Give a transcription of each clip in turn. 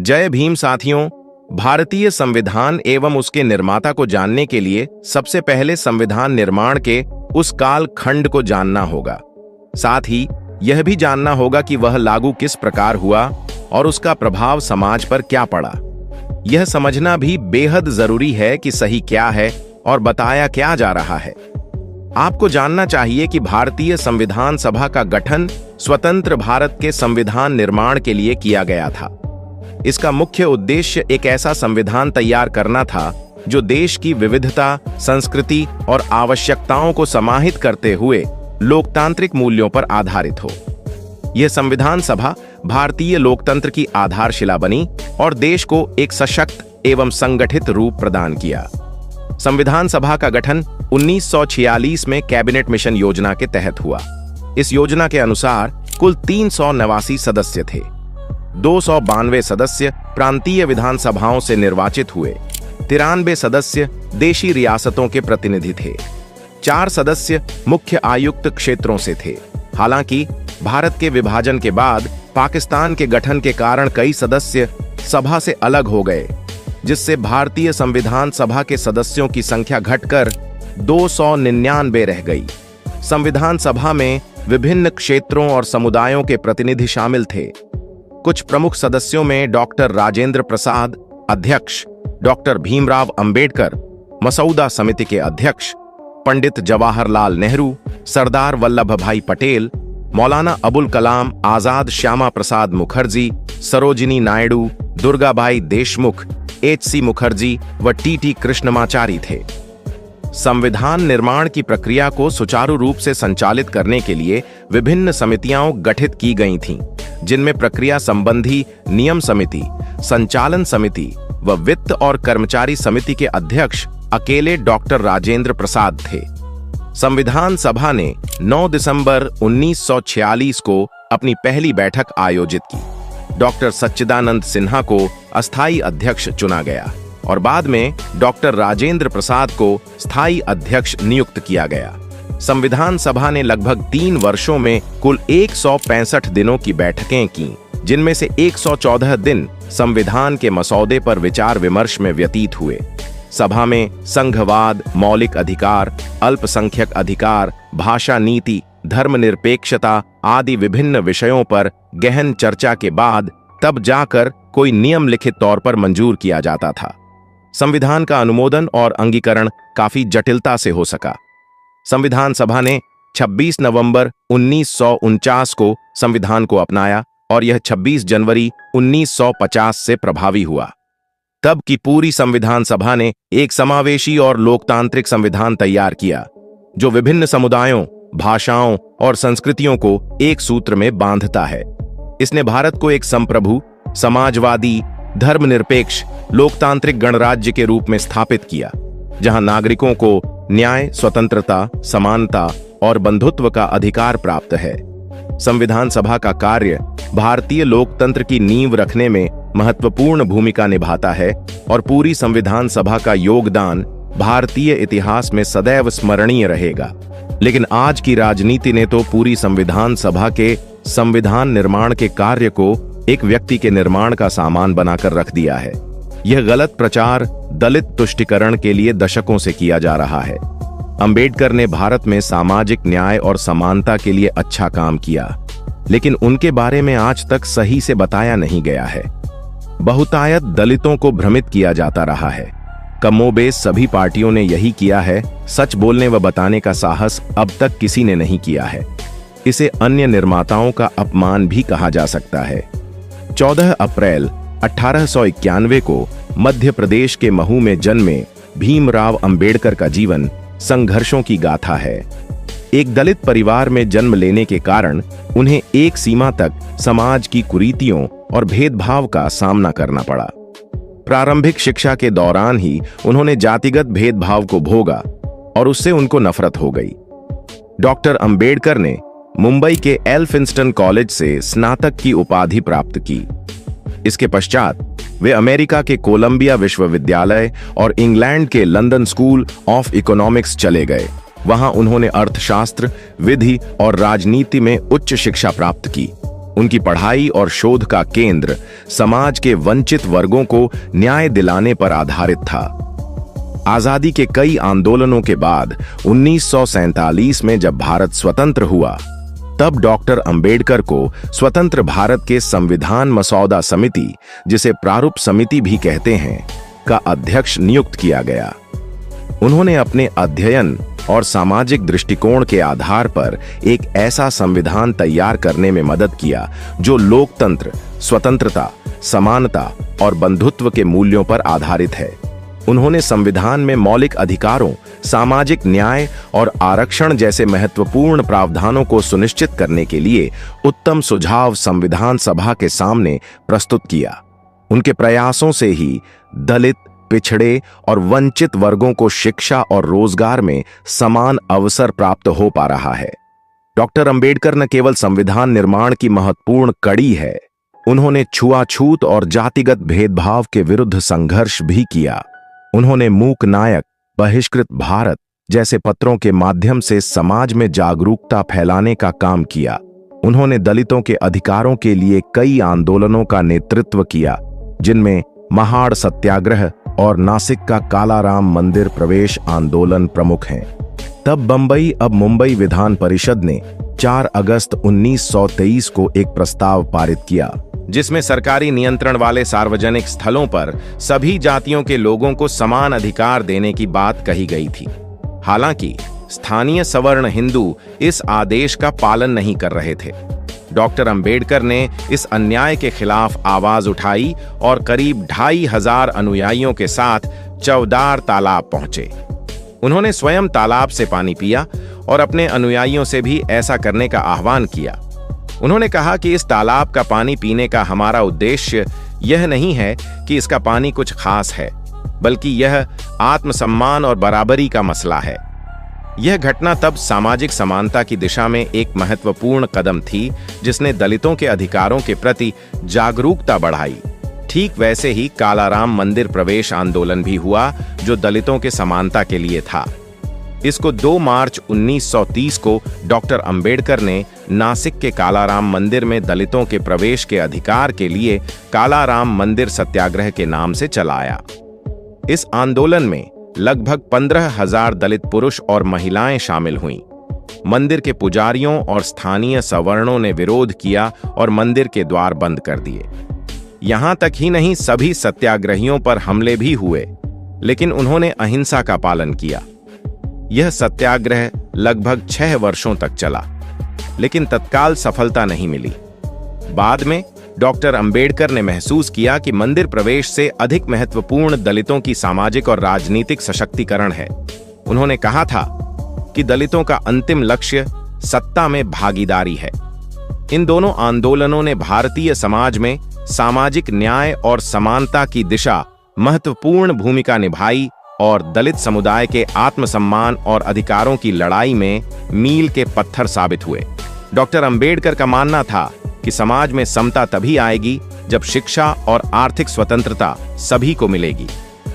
जय भीम साथियों। भारतीय संविधान एवं उसके निर्माता को जानने के लिए सबसे पहले संविधान निर्माण के उस काल खंड को जानना होगा। साथ ही यह भी जानना होगा कि वह लागू किस प्रकार हुआ और उसका प्रभाव समाज पर क्या पड़ा। यह समझना भी बेहद जरूरी है कि सही क्या है और बताया क्या जा रहा है। आपको जानना चाहिए कि भारतीय संविधान सभा का गठन स्वतंत्र भारत के संविधान निर्माण के लिए किया गया था। इसका मुख्य उद्देश्य एक ऐसा संविधान तैयार करना था जो देश की विविधता, संस्कृति और आवश्यकताओं को समाहित करते हुए लोकतांत्रिक मूल्यों पर आधारित हो। यह संविधान सभा भारतीय लोकतंत्र की आधारशिला बनी और देश को एक सशक्त एवं संगठित रूप प्रदान किया। संविधान सभा का गठन 1946 में कैबिनेट मिशन योजना के तहत हुआ। इस योजना के अनुसार कुल 389 सदस्य थे। 292 सदस्य प्रांतीय विधानसभाओं से निर्वाचित हुए। 93 सदस्य देशी रियासतों के प्रतिनिधि थे। 4 सदस्य मुख्य आयुक्त क्षेत्रों से थे। हालांकि भारत के विभाजन के बाद पाकिस्तान के गठन के कारण कई सदस्य सभा से अलग हो गए, जिससे भारतीय संविधान सभा के सदस्यों की संख्या घटकर 299 रह गई। संविधान सभा में विभिन्न क्षेत्रों और समुदायों के प्रतिनिधि शामिल थे। कुछ प्रमुख सदस्यों में डॉक्टर राजेंद्र प्रसाद अध्यक्ष, डॉक्टर भीमराव अंबेडकर मसौदा समिति के अध्यक्ष, पंडित जवाहरलाल नेहरू, सरदार वल्लभ भाई पटेल, मौलाना अबुल कलाम आजाद, श्यामा प्रसाद मुखर्जी, सरोजिनी नायडू, दुर्गाबाई देशमुख, H.C. मुखर्जी व T.T. कृष्णमाचारी थे। संविधान निर्माण की प्रक्रिया को सुचारू रूप से संचालित करने के लिए विभिन्न समितियां गठित की गई थीं, जिनमें प्रक्रिया संबंधी नियम समिति, संचालन समिति व वित्त और कर्मचारी समिति के अध्यक्ष अकेले डॉक्टर राजेंद्र प्रसाद थे। संविधान सभा ने 9 दिसंबर 1946 को अपनी पहली बैठक आयोजित की। डॉक्टर सच्चिदानंद सिन्हा को अस्थायी अध्यक्ष चुना गया और बाद में डॉक्टर राजेंद्र प्रसाद को स्थायी अध्यक्ष नियुक्त किया गया। संविधान सभा ने लगभग 3 वर्षों में कुल 165 दिनों की बैठकें की, जिनमें से 114 दिन संविधान के मसौदे पर विचार विमर्श में व्यतीत हुए। सभा में संघवाद, मौलिक अधिकार, अल्पसंख्यक अधिकार, भाषा नीति, धर्मनिरपेक्षता आदि विभिन्न विषयों पर गहन चर्चा के बाद तब जाकर कोई नियम लिखित तौर पर मंजूर किया जाता था। संविधान का अनुमोदन और अंगीकरण काफी जटिलता से हो सका। संविधान सभा ने 26 नवंबर 1949 को संविधान को अपनाया और यह 26 जनवरी 1950 से प्रभावी हुआ। तब की पूरी संविधान सभा ने एक समावेशी और लोकतांत्रिक संविधान तैयार किया, जो विभिन्न समुदायों, भाषाओं और संस्कृतियों को एक सूत्र में बांधता है। इसने भारत को एक संप्रभु, समाजवादी, धर्मनिरपेक्ष, लोकतांत्रिक गणराज्य के रूप में स्थापित किया, जहां नागरिकों को न्याय, स्वतंत्रता, समानता और बंधुत्व का अधिकार प्राप्त है। संविधान सभा का कार्य भारतीय लोकतंत्र की नींव रखने में महत्वपूर्ण भूमिका निभाता है और पूरी संविधान सभा का योगदान भारतीय इतिहास में सदैव स्मरणीय रहेगा। लेकिन आज की राजनीति ने तो पूरी संविधान सभा के संविधान निर्माण के कार्य को एक व्यक्ति के निर्माण का सामान बनाकर रख दिया है। यह गलत प्रचार दलित तुष्टिकरण के लिए दशकों से किया जा रहा है। अंबेडकर ने भारत में सामाजिक न्याय और समानता के लिए अच्छा काम किया, लेकिन उनके बारे में आज तक सही से बताया नहीं गया है। बहुतायत दलितों को भ्रमित किया जाता रहा है। कमोबेश सभी पार्टियों ने यही किया है। सच बोलने व बताने का साहस अब तक किसी ने नहीं किया है। इसे अन्य निर्माताओं का अपमान भी कहा जा सकता है। 14 अप्रैल 1891 को मध्य प्रदेश के महू में जन्मे भीमराव अंबेडकर का जीवन संघर्षों की गाथा है। एक दलित परिवार में जन्म लेने के कारण उन्हें एक सीमा तक समाज की कुरीतियों और भेदभाव का सामना करना पड़ा। प्रारंभिक शिक्षा के दौरान ही उन्होंने जातिगत भेदभाव को भोगा और उससे उनको नफरत हो गई। डॉक्टर अंबेडकर ने मुंबई के एल्फिंस्टन कॉलेज से स्नातक की उपाधि प्राप्त की। इसके पश्चात वे अमेरिका के कोलंबिया विश्वविद्यालय और इंग्लैंड के लंदन स्कूल ऑफ इकोनॉमिक्स चले गए। वहां उन्होंने अर्थशास्त्र, विधि और राजनीति में उच्च शिक्षा प्राप्त की। उनकी पढ़ाई और शोध का केंद्र समाज के वंचित वर्गों को न्याय दिलाने पर आधारित था। आजादी के कई आंदोलनों के बाद 1947 में जब भारत स्वतंत्र हुआ, तब डॉक्टर अंबेडकर को स्वतंत्र भारत के संविधान मसौदा समिति, जिसे प्रारूप समिति भी कहते हैं, का अध्यक्ष नियुक्त किया गया। उन्होंने अपने अध्ययन और सामाजिक दृष्टिकोण के आधार पर एक ऐसा संविधान तैयार करने में मदद किया जो लोकतंत्र, स्वतंत्रता, समानता और बंधुत्व के मूल्यों पर आधारित है। उन्होंने संविधान में मौलिक अधिकारों, सामाजिक न्याय और आरक्षण जैसे महत्वपूर्ण प्रावधानों को सुनिश्चित करने के लिए उत्तम सुझाव संविधान सभा के सामने प्रस्तुत किया। उनके प्रयासों से ही दलित, पिछड़े और वंचित वर्गों को शिक्षा और रोजगार में समान अवसर प्राप्त हो पा रहा है। डॉक्टर अंबेडकर न केवल संविधान निर्माण की महत्वपूर्ण कड़ी है, उन्होंने छुआछूत और जातिगत भेदभाव के विरुद्ध संघर्ष भी किया। उन्होंने मूक नायक, बहिष्कृत भारत जैसे पत्रों के माध्यम से समाज में जागरूकता फैलाने का काम किया। उन्होंने दलितों के अधिकारों के लिए कई आंदोलनों का नेतृत्व किया, जिनमें महाड़ सत्याग्रह और नासिक का कालाराम मंदिर प्रवेश आंदोलन प्रमुख हैं। तब बंबई, अब मुंबई विधान परिषद ने 4 अगस्त 1923 को एक प्रस्ताव पारित किया, जिसमें सरकारी नियंत्रण वाले सार्वजनिक स्थलों पर सभी जातियों के लोगों को समान अधिकार देने की बात कही गई थी। हालांकि स्थानीय सवर्ण हिंदू इस आदेश का पालन नहीं कर रहे थे। डॉक्टर अंबेडकर ने इस अन्याय के खिलाफ आवाज उठाई और करीब 2500 अनुयायियों के साथ चौदार तालाब पहुंचे। उन्होंने स्वयं तालाब से पानी पिया और अपने अनुयायियों से भी ऐसा करने का आह्वान किया। उन्होंने कहा कि इस तालाब का पानी पीने का हमारा उद्देश्य यह नहीं है कि इसका पानी कुछ खास है, बल्कि यह आत्मसम्मान और बराबरी का मसला है। यह घटना तब सामाजिक समानता की दिशा में एक महत्वपूर्ण कदम थी, जिसने दलितों के अधिकारों के प्रति जागरूकता बढ़ाई। ठीक वैसे ही कालाराम मंदिर प्रवेश आंदोलन भी हुआ, जो दलितों के समानता के लिए था। इसको 2 मार्च 1930 को डॉक्टर अंबेडकर ने नासिक के कालाराम मंदिर में दलितों के प्रवेश के अधिकार के लिए कालाराम मंदिर सत्याग्रह के नाम से चलाया। इस आंदोलन में लगभग 15,000 दलित पुरुष और महिलाएं शामिल हुईं। मंदिर के पुजारियों और स्थानीय सवर्णों ने विरोध किया और मंदिर के द्वार बंद कर दिए। यहां तक ही नहीं, सभी सत्याग्रहियों पर हमले भी हुए, लेकिन उन्होंने अहिंसा का पालन किया। यह सत्याग्रह लगभग 6 वर्षों तक चला, लेकिन तत्काल सफलता नहीं मिली। बाद में डॉक्टर अंबेडकर ने महसूस किया कि मंदिर प्रवेश से अधिक महत्वपूर्ण दलितों की सामाजिक और राजनीतिक सशक्तिकरण है। उन्होंने कहा था कि दलितों का अंतिम लक्ष्य सत्ता में भागीदारी है। इन दोनों आंदोलनों ने भारतीय समाज में सामाजिक न्याय और समानता की दिशा महत्वपूर्ण भूमिका निभाई और दलित समुदाय के आत्मसम्मान और अधिकारों की लड़ाई में मील के पत्थर साबित हुए। डॉक्टर अंबेडकर का मानना था कि समाज में समता तभी आएगी जब शिक्षा और आर्थिक स्वतंत्रता सभी को मिलेगी।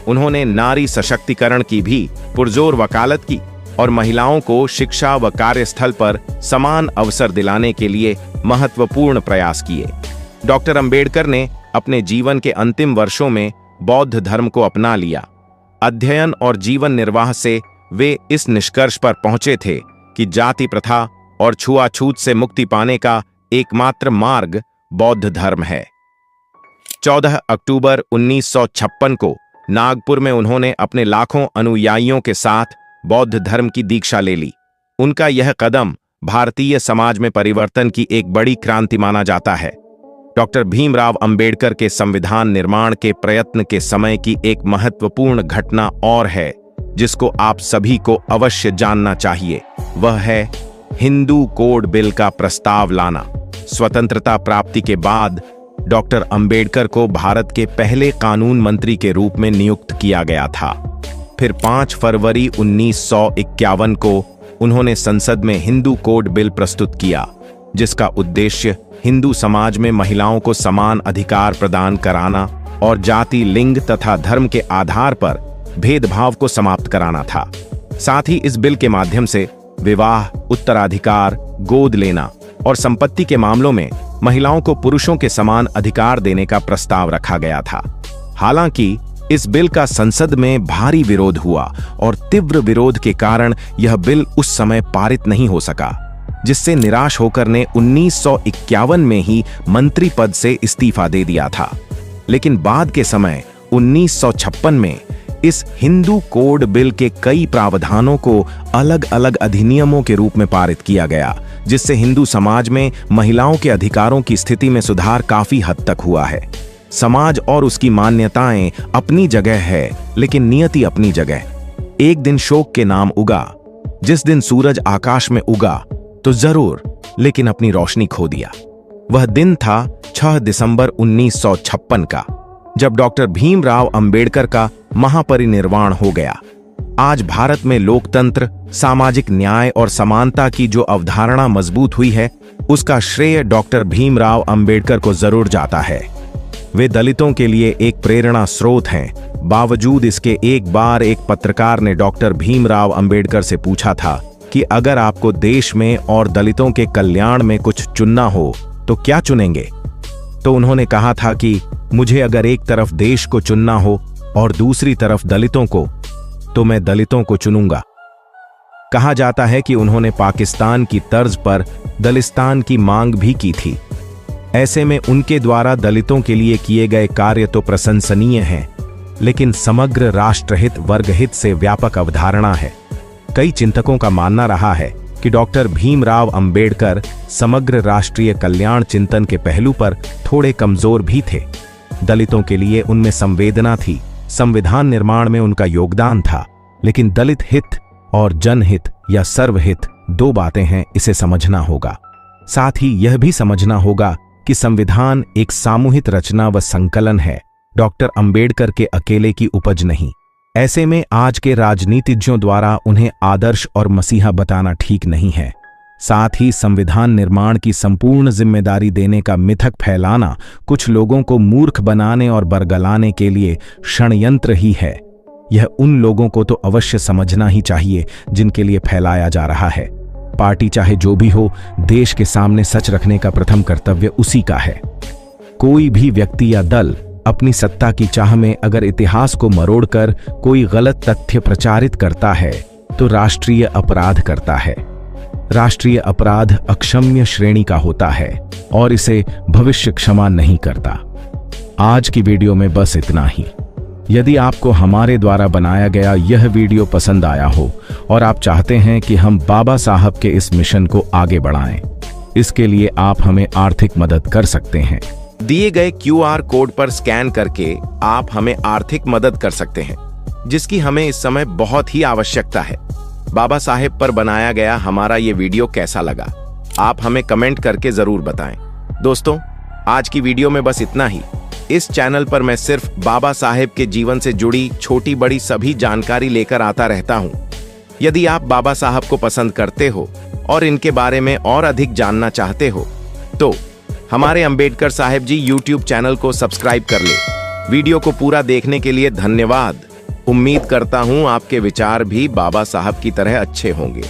उन्होंने नारी सशक्तिकरण की भी पुरजोर वकालत की और महिलाओं को शिक्षा व कार्यस्थल पर समान अवसर दिलाने के लिए महत्वपूर्ण प्रयास किए। डॉक्टर अंबेडकर ने अपने जीवन के अंतिम वर्षों में बौद्ध धर्म को अपना लिया। अध्ययन और जीवन निर्वाह से वे इस निष्कर्ष पर पहुंचे थे कि जाति प्रथा और छुआछूत से मुक्ति पाने का एकमात्र मार्ग बौद्ध धर्म है। 14 अक्टूबर 1956 को नागपुर में उन्होंने अपने लाखों अनुयायियों के साथ बौद्ध धर्म की दीक्षा ले ली। उनका यह कदम भारतीय समाज में परिवर्तन की एक बड़ी क्रांति माना जाता है। डॉक्टर भीमराव अंबेडकर के संविधान निर्माण के प्रयत्न के समय की एक महत्वपूर्ण घटना और है, जिसको आप सभी को अवश्य जानना चाहिए। वह है हिंदू कोड बिल का प्रस्ताव लाना। स्वतंत्रता प्राप्ति के बाद डॉक्टर अंबेडकर को भारत के पहले कानून मंत्री के रूप में नियुक्त किया गया था। फिर 5 फरवरी 1951 को उन्होंने संसद में हिंदू कोड बिल प्रस्तुत किया, जिसका उद्देश्य हिंदू समाज में महिलाओं को समान अधिकार प्रदान कराना और जाति, लिंग तथा धर्म के आधार पर भेदभाव को समाप्त कराना था। साथ ही इस बिल के माध्यम से विवाह, उत्तराधिकार, गोद लेना और संपत्ति के मामलों में महिलाओं को पुरुषों के समान अधिकार देने का प्रस्ताव रखा गया था। हालांकि इस बिल का संसद में भारी विरोध हुआ और तीव्र विरोध के कारण यह बिल उस समय पारित नहीं हो सका, जिससे निराश होकर ने 1951 में ही मंत्री पद से इस्तीफा दे दिया था। लेकिन बाद के समय 1956 में इस हिंदू कोड बिल के कई प्रावधानों को अलग अलग अधिनियमों के रूप में पारित किया गया, जिससे हिंदू समाज में महिलाओं के अधिकारों की स्थिति में सुधार काफी हद तक हुआ है। समाज और उसकी मान्यताएं अपनी जगह है, लेकिन नियति अपनी जगह। एक दिन शोक के नाम उगा, जिस दिन सूरज आकाश में उगा तो जरूर, लेकिन अपनी रोशनी खो दिया। वह दिन था 6 दिसंबर 1956 का, जब डॉक्टर भीमराव अंबेडकर का महापरिनिर्वाण हो गया। आज भारत में लोकतंत्र, सामाजिक न्याय और समानता की जो अवधारणा मजबूत हुई है, उसका श्रेय डॉक्टर भीमराव अंबेडकर को जरूर जाता है। वे दलितों के लिए एक प्रेरणा स्रोत हैं। बावजूद इसके एक बार एक पत्रकार ने डॉक्टर भीमराव अंबेडकर से पूछा था कि अगर आपको देश में और दलितों के कल्याण में कुछ चुनना हो तो क्या चुनेंगे? तो उन्होंने कहा था कि मुझे अगर एक तरफ देश को चुनना हो और दूसरी तरफ दलितों को, तो मैं दलितों को चुनूंगा। कहा जाता है कि उन्होंने पाकिस्तान की तर्ज पर दलिस्तान की मांग भी की थी। ऐसे में उनके द्वारा दलितों के लिए किए गए कार्य तो प्रशंसनीय हैं, लेकिन समग्र राष्ट्रहित वर्गहित से व्यापक अवधारणा है। कई चिंतकों का मानना रहा है कि डॉक्टर भीमराव अंबेडकर समग्र राष्ट्रीय कल्याण चिंतन के पहलू पर थोड़े कमजोर भी थे। दलितों के लिए उनमें संवेदना थी, संविधान निर्माण में उनका योगदान था, लेकिन दलित हित और जनहित या सर्वहित दो बातें हैं, इसे समझना होगा। साथ ही यह भी समझना होगा कि संविधान एक सामूहिक रचना व संकलन है, डॉक्टर अंबेडकर के अकेले की उपज नहीं। ऐसे में आज के राजनीतिज्ञों द्वारा उन्हें आदर्श और मसीहा बताना ठीक नहीं है। साथ ही संविधान निर्माण की संपूर्ण जिम्मेदारी देने का मिथक फैलाना कुछ लोगों को मूर्ख बनाने और बरगलाने के लिए षड्यंत्र ही है। यह उन लोगों को तो अवश्य समझना ही चाहिए जिनके लिए फैलाया जा रहा है। पार्टी चाहे जो भी हो, देश के सामने सच रखने का प्रथम कर्तव्य उसी का है। कोई भी व्यक्ति या दल अपनी सत्ता की चाह में अगर इतिहास को मरोड़कर कोई गलत तथ्य प्रचारित करता है तो राष्ट्रीय अपराध करता है। राष्ट्रीय अपराध अक्षम्य श्रेणी का होता है और इसे भविष्य क्षमा नहीं करता। आज की वीडियो में बस इतना ही। यदि आपको हमारे द्वारा बनाया गया यह वीडियो पसंद आया हो और आप चाहते हैं कि हम बाबा साहब के इस मिशन को आगे बढ़ाएं, इसके लिए आप हमें आर्थिक मदद कर सकते हैं। दिए गए QR कोड पर स्कैन करके आप हमें आर्थिक मदद कर सकते हैं, जिसकी हमें इस समय बहुत ही आवश्यकता है। बाबा साहेब पर बनाया गया हमारा ये वीडियो कैसा लगा, आप हमें कमेंट करके जरूर बताएं। दोस्तों, आज की वीडियो में बस इतना ही। इस चैनल पर मैं सिर्फ बाबा साहेब के जीवन से जुड़ी छोटी बड़ी सभी जानकारी लेकर आता रहता हूं। यदि आप बाबा साहब को पसंद करते हो और इनके बारे में और अधिक जानना चाहते हो तो हमारे अंबेडकर साहेब जी YouTube चैनल को सब्सक्राइब कर ले। वीडियो को पूरा देखने के लिए धन्यवाद। उम्मीद करता हूं आपके विचार भी बाबा साहब की तरह अच्छे होंगे।